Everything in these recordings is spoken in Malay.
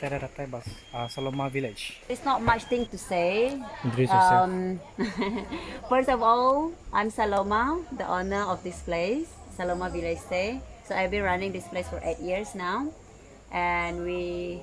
kita dah datang bas Saloma village. There's not much thing to say. Introduce yourself. First of all, I'm Saloma, the owner of this place, Saloma Village Stay. So I've been running this place for 8 years now, and you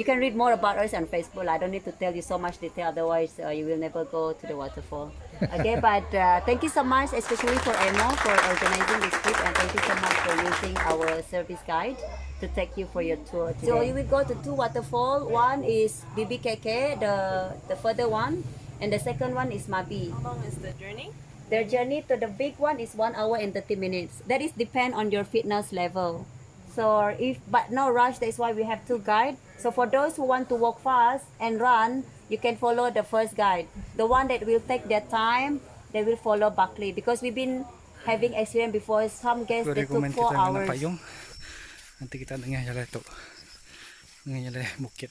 can read more about us on Facebook. I don't need to tell you so much detail, otherwise you will never go to the waterfall. Okay, but thank you so much, especially for Emmor for organizing this trip, and thank you so much for using our service guide to take you for your tour today. So you will go to 2 waterfalls. One is BBKK, the further one, and the second one is Mabi. How long is the journey? Their journey to the big one is 1 hour and 30 minutes. That is depend on your fitness level. So but no rush. That's why we have 2 guides. So for those who want to walk fast and run, you can follow the first guide. The one that will take their time, they will follow Buckley, because we've been having experience before. Some guests they took 4 hours. Nanti kita tengah jalan tu, tengah jalan bukit.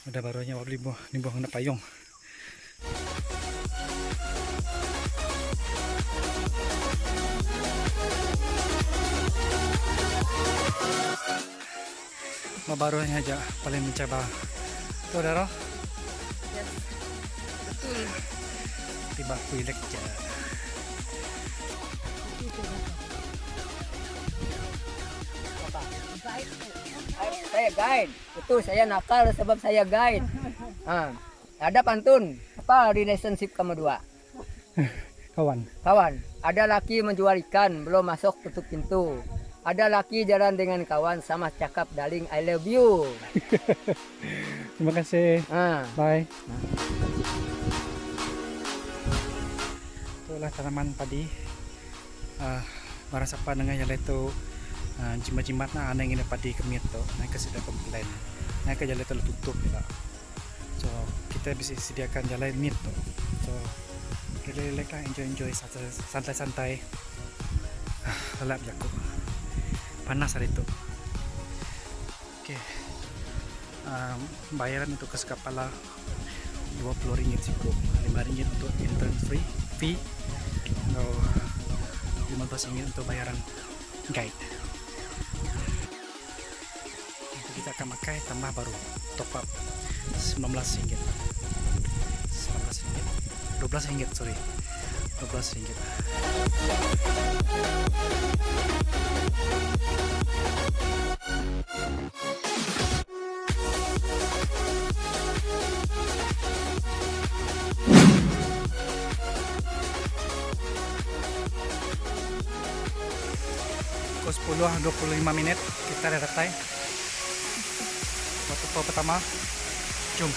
Udah barunya wabli buang kena payung. Barunya aja paling mencoba. Tu dah roh. Yes. Betul. Tiba kuilek je. Saya guide. Betul, saya nakal sebab saya guide. Ada pantun. Apa relationship kamu dua? Kawan. Kawan. Ada laki menjual ikan, belum masuk tutup pintu. Ada laki jalan dengan kawan, sama cakap darling I love you. Terima kasih. Bye. Itulah tanaman padi. Barang siapa dengan jalan itu jimat-jimat na ana ingin padi kemit tu, naik ke sudah komplain. Naik ke jalan itu tutup juga. So kita bisa sediakan jalan mit tu. So relax lah, enjoy santai-santai. Lelap jago. Panas hari itu. Okey. Bayaran untuk kes kepala RM20 cukup. RM5 untuk entrance fee. Atau RM15 untuk bayaran guide. Nanti kita akan pakai tambah baru top up RM19. RM12, sorry. RM12. Pukul 10-25 minit kita dah datang. Waterfall pertama. Jom.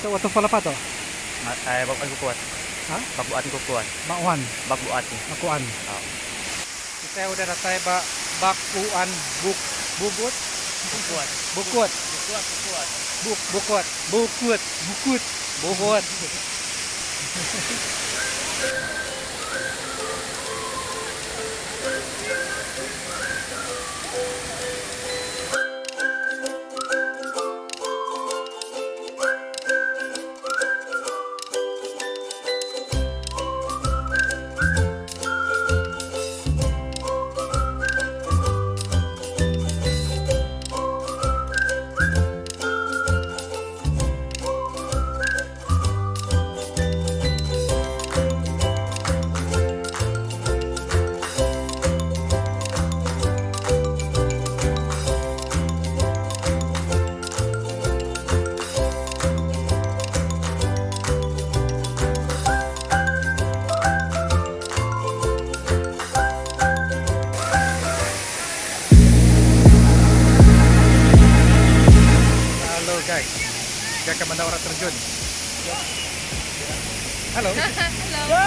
So waterfall apa tu? Baak Kukuot. Ha? Buant Kukuot. Baak Buant. Kukuot. Oh. Kita udah datang Baak Bukuot. Dia akan bandar orang terjun. Halo. Hello.